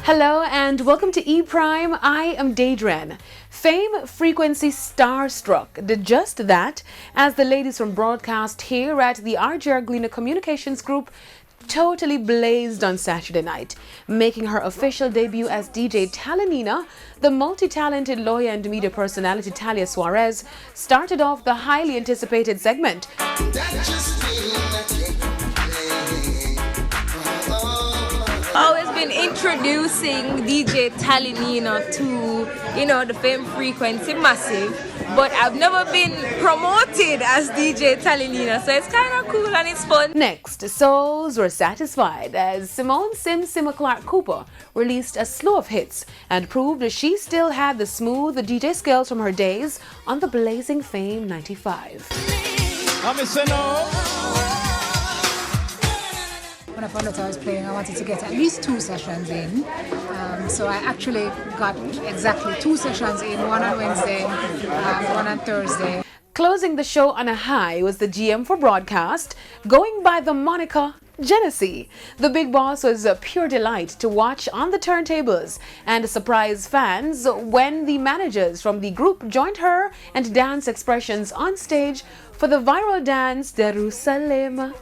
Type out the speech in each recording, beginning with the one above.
Hello and welcome to E Prime. I am Daedran. Fame Frequency Starstruck did just that as the ladies from broadcast here at the RJR Gleaner Communications Group totally blazed on Saturday night, making her official debut as DJ Talanina. The multi-talented lawyer and media personality Talia Suarez started off the highly anticipated segment. Always been introducing DJ Talanina to, the Fame Frequency Massive, but I've never been promoted as DJ Talanina, so it's kind of cool and it's fun. Next, souls were satisfied as Symone Simmons Clark Cooper released a slew of hits and proved that she still had the smooth DJ skills from her days on the blazing Fame 95. When I found out I was playing, I wanted to get at least 2 sessions in. So I actually got exactly 2 sessions in, one on Wednesday, one on Thursday. Closing the show on a high was the GM for broadcast, going by the moniker Genesee. The big boss was a pure delight to watch on the turntables and surprise fans when the managers from the group joined her and dance expressions on stage for the viral dance Jerusalem.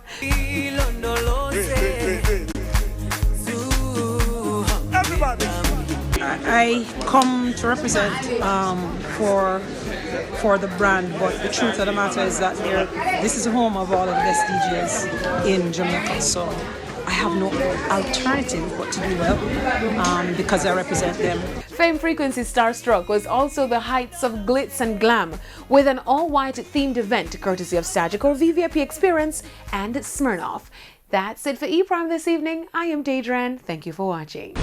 I come to represent for the brand, but the truth of the matter is that this is the home of all of the best DJs in Jamaica, so I have no alternative but to do well because I represent them. Fame Frequency Starstruck was also the heights of glitz and glam with an all-white themed event courtesy of Sagicor VVIP Experience and Smirnoff. That's it for E Prime this evening. I am Daedran. Thank you for watching.